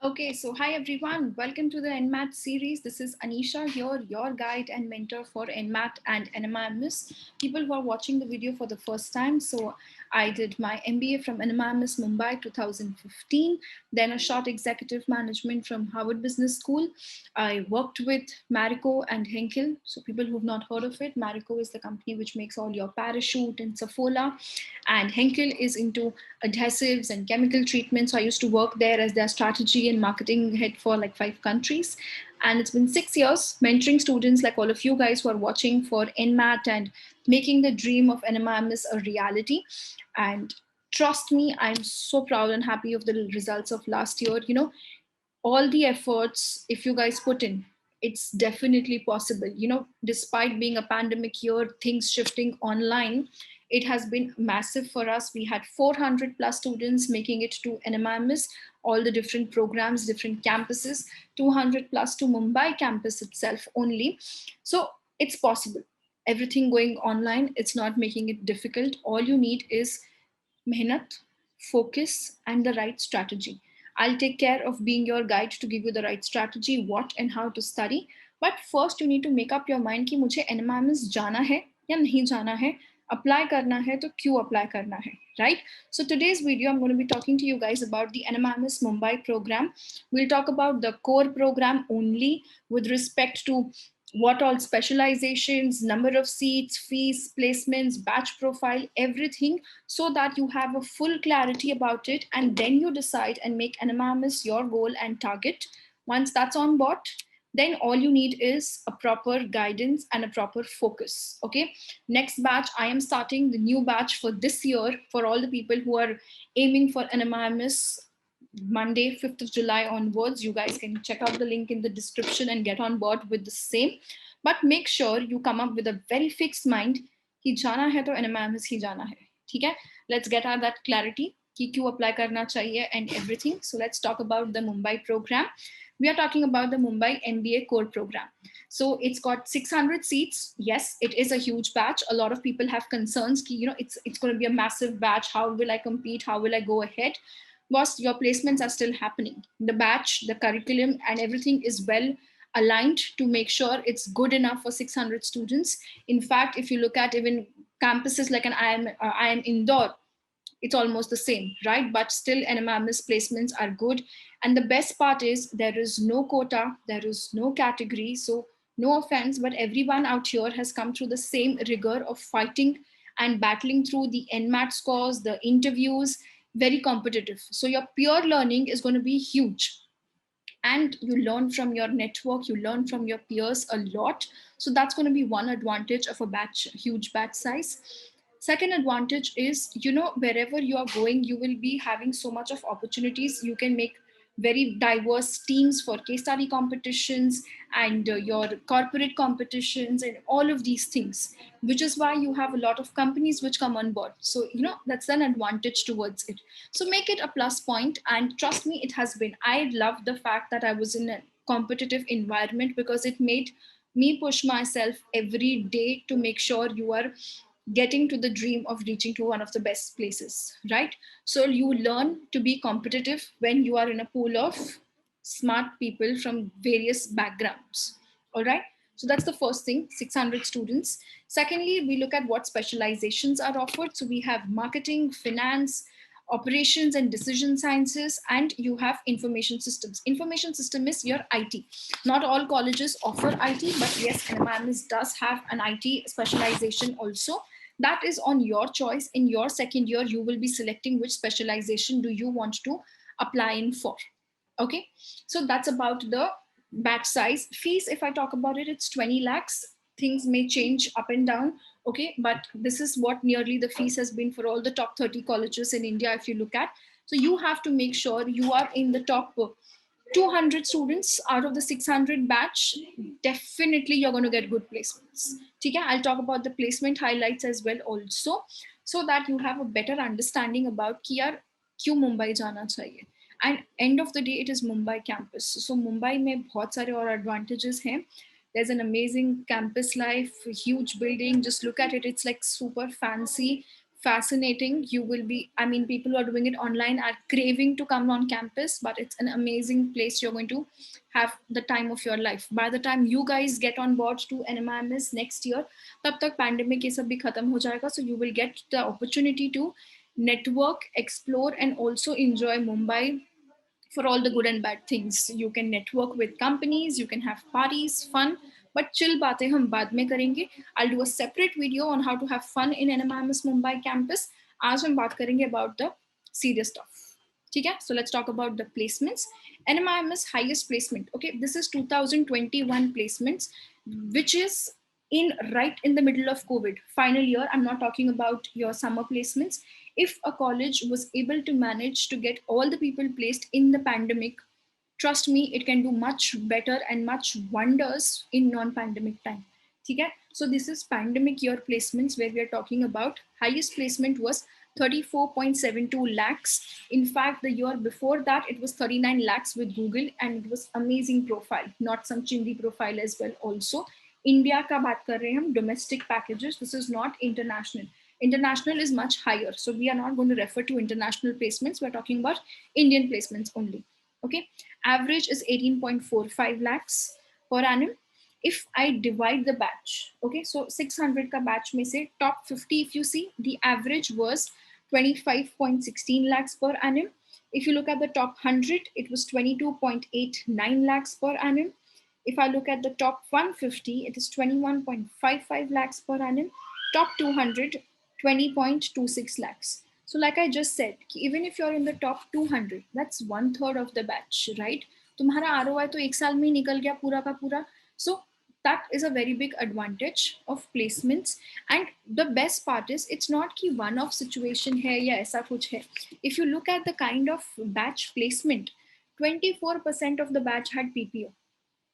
Okay, so hi everyone, welcome to the NMAT series. This is Anisha here, your guide and mentor for NMAT and NMIMS. People who are watching the video for the first time, so I did my MBA from NMIMS Mumbai 2015, then a short executive management from Harvard Business School. I worked with Marico and Henkel. So people who've not heard of it, Marico is the company which makes all your parachute and Saffola, and Henkel is into adhesives and chemical treatment. So I used to work there as their strategy and marketing head for like 5 countries. And it's been 6 years mentoring students like all of you guys who are watching for NMAT and making the dream of NMIMS a reality. And trust me, I'm so proud and happy of the results of last year. You know, all the efforts, if you guys put in, it's definitely possible. You know, despite being a pandemic year, things shifting online, it has been massive for us. We had 400 plus students making it to NMIMS, all the different programs, different campuses, 200 plus to Mumbai campus itself only. So it's possible. Everything going online, it's not making it difficult. All you need is mehnat, focus, and the right strategy. I'll take care of being your guide to give you the right strategy, what and how to study. But first, you need to make up your mind कि मुझे NMIMS जाना है या नहीं जाना है, apply करना है तो क्यों apply करना है, right? So today's video, I'm going to be talking to you guys about the NMIMS Mumbai program. We'll talk about the core program only with respect to what all specializations, number of seats, fees, placements, batch profile, everything, so that you have a full clarity about it, and then you decide and make NMIMS your goal and target. Once that's on board, then all you need is a proper guidance and a proper focus. Okay, next batch, I am starting the new batch for this year for all the people who are aiming for NMIMS. Monday, 5th of July onwards. You guys can check out the link in the description and get on board with the same. But make sure you come up with a very fixed mind कि जाना है तो NMIMS ही जाना है. ठीक है? Let's get out that clarity कि क्यों apply करना चाहिए and everything. So let's talk about the Mumbai program. We are talking about the Mumbai MBA core program. So it's got 600 seats. Yes, it is a huge batch. A lot of people have concerns कि, you know, it's going to be a massive batch. How will I compete? How will I go ahead? Whilst your placements are still happening, the batch, the curriculum, and everything is well aligned to make sure it's good enough for 600 students. In fact, if you look at even campuses like an IIM Indore, it's almost the same, right? But still NMIMS placements are good. And the best part is there is no quota, there is no category. So no offense, but everyone out here has come through the same rigor of fighting and battling through the NMAT scores, the interviews, very competitive. So your peer learning is going to be huge. And you learn from your network, you learn from your peers a lot. So that's going to be one advantage of a batch, huge batch size. Second advantage is, you know, wherever you are going, you will be having so much of opportunities. You can make very diverse teams for case study competitions and your corporate competitions and all of these things, which is why you have a lot of companies which come on board. So, you know, that's an advantage towards it. So make it a plus point, and trust me, it has been. I love the fact that I was in a competitive environment because it made me push myself every day to make sure you are getting to the dream of reaching to one of the best places, right? So you learn to be competitive when you are in a pool of smart people from various backgrounds. All right. So that's the first thing, 600 students. Secondly, we look at what specializations are offered. So we have marketing, finance, operations and decision sciences, and you have information systems. Information system is your IT. Not all colleges offer IT, but yes, NMIMS does have an IT specialization also. That is on your choice. In your second year, you will be selecting which specialization do you want to apply in for. Okay, so that's about the batch size. Fees, if I talk about it, it's 20 lakhs. Things may change up and down. Okay, but this is what nearly the fees has been for all the top 30 colleges in India, if you look at. So you have to make sure you are in the top 200 students out of the 600 batch. Definitely you're going to get good placements. Okay, I'll talk about the placement highlights as well also, so that you have a better understanding about कि यार क्यों मुंबई जाना चाहिए. And end of the day, it is Mumbai campus. So Mumbai में बहुत सारे और advantages हैं. There's an amazing campus life, a huge building. Just look at it. It's like super fancy, fascinating. You will be, I mean, people who are doing it online are craving to come on campus, but it's an amazing place. You're going to have the time of your life. By the time you guys get on board to NMIMS next year, तब तक pandemic ये सब भी खत्म हो जाएगा. So you will get the opportunity to network, explore, and also enjoy Mumbai for all the good and bad things. You can network with companies, you can have parties, fun, but chill बातें हम बाद में करेंगे. I'll do a separate video on how to have fun in NMIMS Mumbai campus. आज हम बात करेंगे about the serious stuff. ठीक है? So let's talk about the placements. NMIMS highest placement. Okay, this is 2021 placements, which is in right in the middle of COVID. Final year. I'm not talking about your summer placements. If a college was able to manage to get all the people placed in the pandemic, trust me, it can do much better and much wonders in non-pandemic time. Okay? So this is pandemic year placements where we are talking about. Highest placement was 34.72 lakhs. In fact, the year before that, it was 39 lakhs with Google, and it was amazing profile, not some chindi profile as well also. India ka baat kar rahe hum, domestic packages. This is not international. International is much higher. So we are not going to refer to international placements. We're talking about Indian placements only. Okay. Average is 18.45 lakhs per annum. If I divide the batch, okay, so 600 ka batch mein se top 50, if you see, the average was 25.16 lakhs per annum. If you look at the top 100, it was 22.89 lakhs per annum. If I look at the top 150, it is 21.55 lakhs per annum. Top 200, 20.26 lakhs. So like I just said, even if you're in the top 200, that's 1/3 of the batch, right? तुम्हारा ROI तो एक साल में ही निकल गया पूरा का पूरा. So that is a very big advantage of placements. And the best part is, it's not कि one off situation है या ऐसा कुछ है. If you look at the kind of batch placement, 24% of the batch had PPO,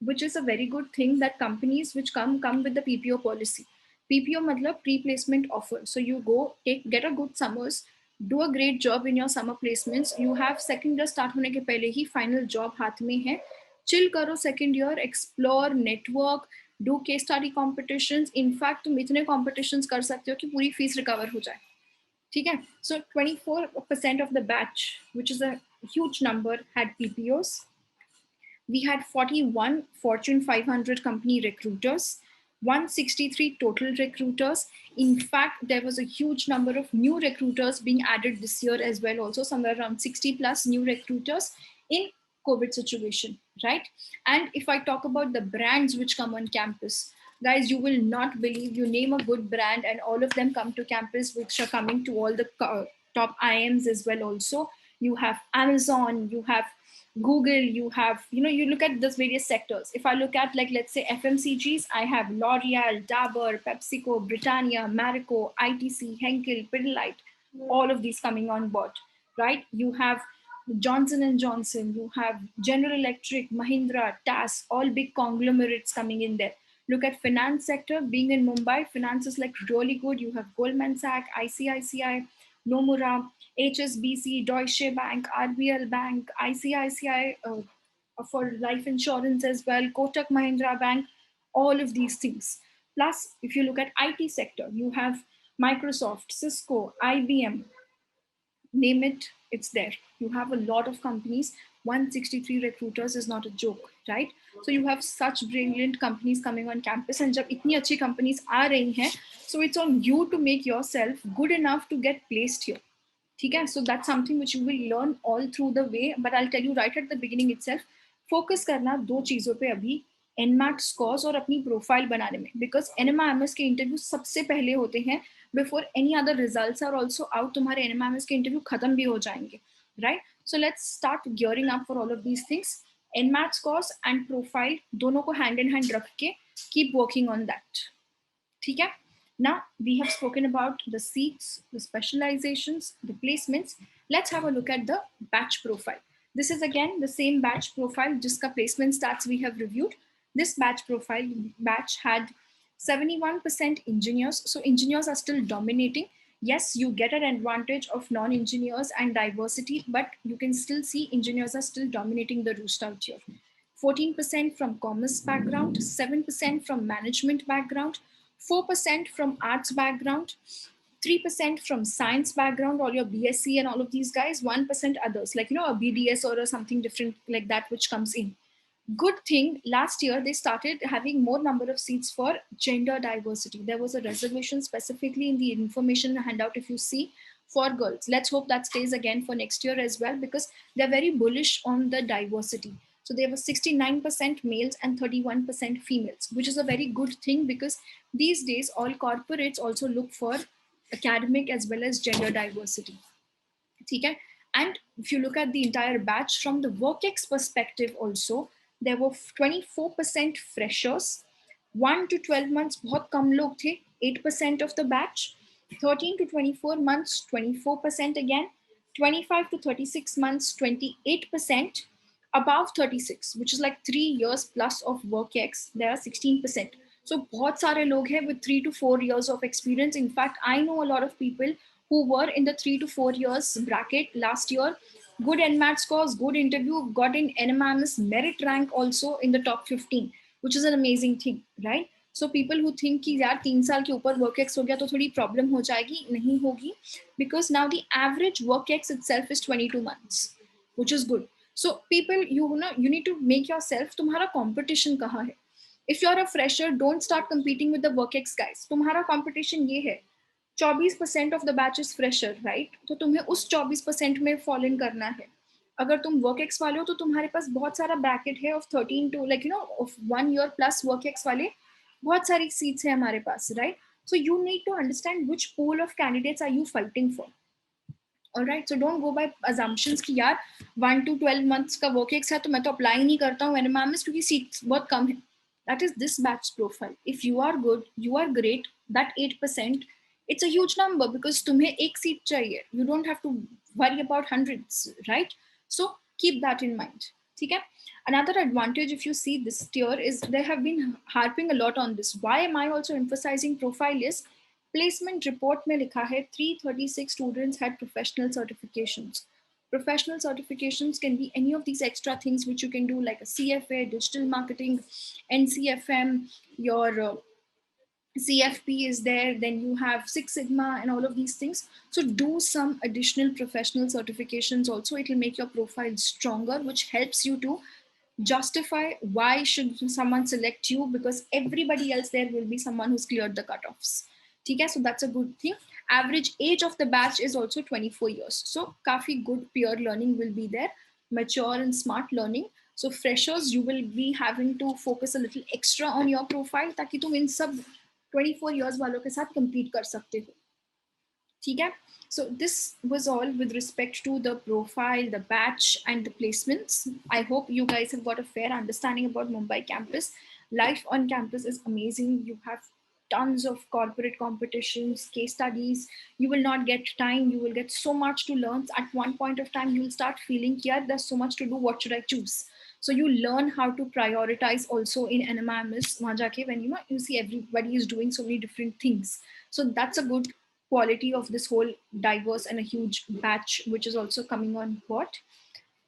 which is a very good thing, that companies which come with the PPO policy. PPO matlab pre-placement offer. So you go get a good summers, do a great job in your summer placements. You have second year start होने के पहले ही final job हाथ में है. Chill करो second year, explore, network, do case study competitions. In fact, तुम इतने competitions कर सकते हो कि पूरी fees recover हो जाए. ठीक है? So 24% of the batch, which is a huge number, had PPOs. We had 41 Fortune 500 company recruiters, 163 total recruiters. In fact, there was a huge number of new recruiters being added this year as well, also somewhere around 60 plus new recruiters in COVID situation, right? And if I talk about the brands which come on campus, guys, you will not believe, you name a good brand and all of them come to campus, which are coming to all the top IIMs as well also. You have Amazon, you have Google, you have, you look at those various sectors. If I look at, like, let's say FMCGs, I have L'Oreal, Dabur, PepsiCo, Britannia, Marico, ITC, Henkel, Pidilite, all of these coming on board, right? You have Johnson and Johnson, you have General Electric, Mahindra, TAS, all big conglomerates coming in there. Look at finance sector, being in Mumbai, finance is like really good. You have Goldman Sachs, ICICI, Nomura, HSBC, Deutsche Bank, RBL Bank, ICICI for life insurance as well, Kotak Mahindra Bank, all of these things. Plus, if you look at IT sector, you have Microsoft, Cisco, IBM, name it, it's there. You have a lot of companies. 163 recruiters is not a joke, right? So you have such brilliant companies coming on campus, and जब इतनी अच्छी companies आ रही हैं, so it's on you to make yourself good enough to get placed here. Okay, so that's something which you will learn all through the way, but I'll tell you right at the beginning itself, focus करना दो चीजों पे अभी, NMAT scores और अपनी profile बनाने में, because NMIMS के इंटरव्यू सबसे पहले होते हैं, before any other results are also out. तुम्हारे NMIMS के इंटरव्यू खत्म भी हो जाएंगे, right? So let's start gearing up for all of these things. NMAT scores and profile दोनों को hand in hand रख के keep working on that. ठीक है? Now we have spoken about the seats, the specializations, the placements. Let's have a look at the batch profile. This is again the same batch profile, jiska placement stats we have reviewed. This batch profile batch had 71% engineers. So engineers are still dominating. Yes, you get an advantage of non-engineers and diversity, but you can still see engineers are still dominating the roost out here. 14% from commerce background, 7% from management background, 4% from arts background, 3% from science background, all your BSc and all of these guys, 1% others, like, a BDS or something different like that, which comes in. Good thing, last year they started having more number of seats for gender diversity. There was a reservation specifically in the information handout, if you see, for girls. Let's hope that stays again for next year as well, because they're very bullish on the diversity. So there were 69% males and 31% females, which is a very good thing, because these days all corporates also look for academic as well as gender diversity. Okay? And if you look at the entire batch from the WorkX perspective also, there were 24% freshers, 1 to 12 months बहुत कम लोग थे, 8% of the batch, 13 to 24 months 24% again, 25 to 36 months 28%, above 36, which is like 3 years plus of WorkX, there are 16%. So बहुत सारे लोग हैं with 3 to 4 years of experience. In fact, I know a lot of people who were in the 3 to 4 years bracket last year. Good NMAT scores, good interview, got in NMIMS merit rank also in the top 15, which is an amazing thing, right? So people who think कि यार 3 साल के ऊपर WorkX हो गया तो थोड़ी problem हो जाएगी, नहीं होगी, because now the average WorkX itself is 22 months, which is good. So people, you need to make yourself, तुम्हारा competition कहाँ है? If you're a fresher, don't start competing with the WorkX guys. तुम्हारा competition ये है, 24% of the batch is fresher, right? तो तुम्हें उस 24% में फॉलो इन करना है. अगर तुम वर्क एक्स वाले हो तो तुम्हारे पास बहुत सारा ब्रैकेट है of 13 to like of 1 year plus work ex वाले, बहुत सारी सीट्स है हमारे पास, right? So you need to understand which pool of candidates are you fighting for. Alright, so don't go by assumptions कि यार 1 to 12 months का work ex है तो मैं तो अप्लाई नहीं करता हूँ एनएमआईएमएस क्योंकि सीट्स बहुत कम है. That is this batch profile. If you are good, you are great. That 8%, it's a huge number because तुम्हें एक seat चाहिए. You don't have to worry about hundreds, right? So keep that in mind. ठीक है? Another advantage, if you see this tier, is they have been harping a lot on this. Why am I also emphasizing profile is placement report में लिखा है 336 students had professional certifications. Professional certifications can be any of these extra things which you can do, like a CFA, digital marketing, NCFM, your CFP is there, then you have Six Sigma and all of these things. So do some additional professional certifications also. It will make your profile stronger, which helps you to justify why should someone select you, because everybody else there will be someone who's cleared the cutoffs. Okay, so that's a good thing. Average age of the batch is also 24 years. So काफी good peer learning will be there, mature and smart learning. So freshers, you will be having to focus a little extra on your profile ताकि तुम इन सब 24 years वालों के साथ compete कर सकते हो. ठीक है? So this was all with respect to the profile, the batch, and the placements. I hope you guys have got a fair understanding about Mumbai campus. Life on campus is amazing. You have tons of corporate competitions, case studies. You will not get time. You will get so much to learn. At one point of time, you will start feeling, yeah, there's so much to do. What should I choose? So you learn how to prioritize also in NMIMS वहाँ जाके, when you see everybody is doing so many different things. So that's a good quality of this whole diverse and a huge batch, which is also coming on board.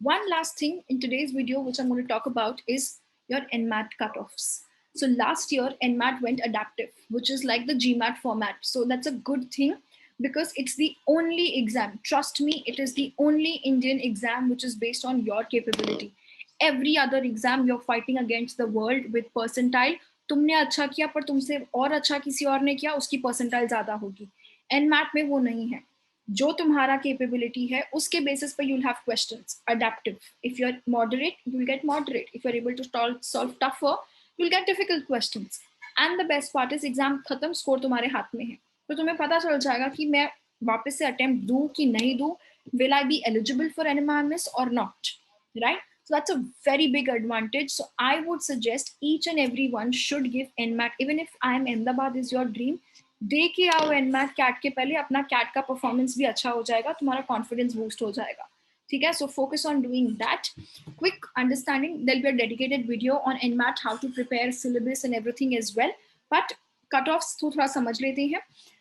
One last thing in today's video, which I'm going to talk about, is your NMAT cutoffs. So last year, NMAT went adaptive, which is like the GMAT format. So that's a good thing because it's the only exam. Trust me, it is the only Indian exam which is based on your capability. Every other exam, you're fighting against the world with percentile. तुमने अच्छा किया पर तुमसे और अच्छा किसी और ने किया, उसकी परसेंटाइल ज्यादा होगी. NMAT में वो नहीं है. जो तुम्हारा capability है उसके basis पर you'll have questions. Adaptive. If you're moderate, you'll get moderate. If you're able to solve tougher, you'll get difficult questions. And the best part is exam खत्म, score तुम्हारे हाथ में है. तो तुम्हें पता चल जाएगा कि मैं वापस से attempt दूं कि नहीं दूं. Will I be eligible for NMIMS or not? Right? So that's a very big advantage. So I would suggest each and everyone should give NMAT. Even if IIM Ahmedabad is your dream, दे के आओ NMAT cat के पहले, अपना cat का performance भी अच्छा हो जाएगा, तुम्हारा कॉन्फिडेंस बूस्ट हो जाएगा. ठीक है? So focus on doing that. Quick understanding, there'll be a dedicated video on NMAT, how to prepare syllabus and everything as well. But cutoffs तो थोड़ा समझ लेते हैं.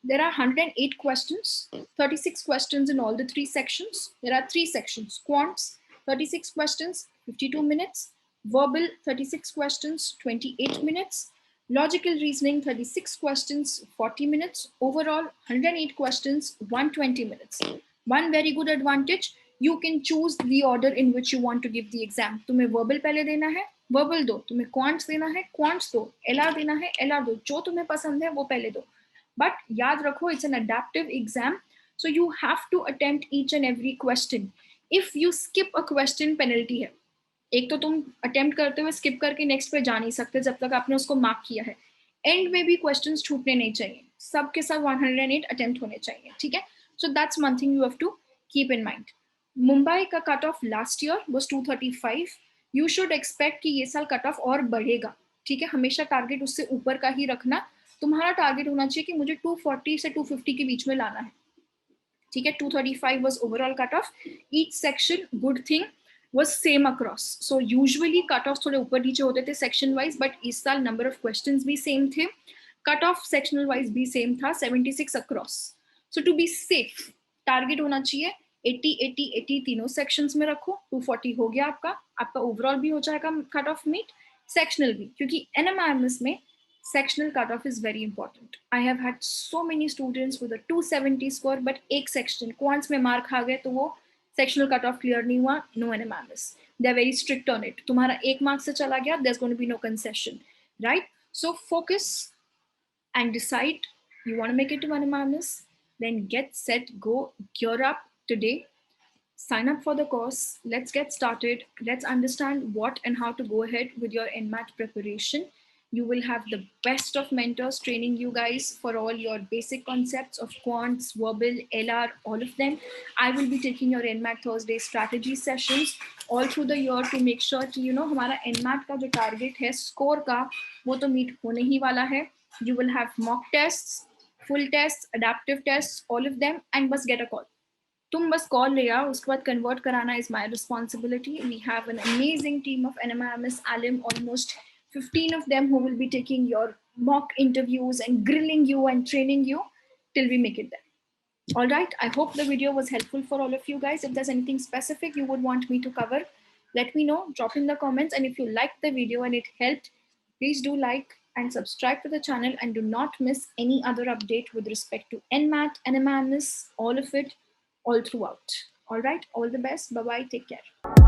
There are 108 questions, 36 questions in all the 3 sections. There are 3 sections. Quants, 36 questions, 52 minutes. Verbal 36 questions, 28 minutes. Logical reasoning 36 questions, 40 minutes. Overall 108 questions, 120 minutes. One very good advantage, you can choose the order in which you want to give the exam. तुम्हें verbal पहले देना है, verbal दो. तुम्हें quants देना है, quants दो. LR देना है, LR दो. जो तुम्हें पसंद है वो पहले दो. But याद रखो, it's an adaptive exam, so you have to attempt each and every question. If you skip a question, penalty है. एक तो तुम अटेम्प्ट करते हुए स्किप करके नेक्स्ट पे जा नहीं सकते जब तक आपने उसको मार्क किया है. एंड में भी क्वेश्चंस छूटने नहीं चाहिए, सबके सब 108 अटेम्प्ट होने चाहिए. ठीक है, so that's one thing you have to keep in mind. Mumbai का cut off last year was 235. You should expect कि ये साल कट ऑफ और बढ़ेगा. ठीक है, हमेशा टारगेट उससे ऊपर का ही रखना. तुम्हारा टारगेट होना चाहिए कि मुझे 240 से 250 के बीच में लाना है. ठीक है, 235 was overall cutoff. Each section, good thing, was same across. So usually cutoffs थोड़े ऊपर नीचे होते थे section wise, but इस साल number of questions भी same थे. Cutoff sectional wise भी same था, 76 across. So to be safe, target होना चाहिए 80, 80, 80 तीनों sections में रखो. 240 हो गया आपका overall भी हो जाएगा cutoff meet, sectional भी, क्योंकि NMIMS में sectional cutoff is very important. I have had so many students with a 270 score, but एक section quants में mark आ गए तो वो sectional cutoff clear नहीं हुआ. No NMIMS. They are very strict on it. तुम्हारा एक mark से चला गया, there's going to be no concession, right? So focus and decide you want to make it to NMIMS. Then get set, go, gear up today. Sign up for the course. Let's get started. Let's understand what and how to go ahead with your NMAT preparation. You will have the best of mentors training you guys for all your basic concepts of quants, verbal, LR, all of them. I will be taking your NMAT Thursday strategy sessions all through the year to make sure कि हमारा NMAT का जो target है score का वो तो meet होने ही वाला है. You will have mock tests, full tests, adaptive tests, all of them, and बस get a call. तुम बस कॉल ले आओ, उसके बाद कन्वर्ट कराना is my responsibility. We have an amazing team of NMIMS alum, almost 15 of them who will be taking your mock interviews and grilling you and training you till we make it there. All right, I hope the video was helpful for all of you guys. If there's anything specific you would want me to cover, let me know, drop in the comments. And if you liked the video and it helped, please do like and subscribe to the channel and do not miss any other update with respect to NMAT, NMIMS, all of it, all throughout. All right, all the best. Bye-bye. Take care.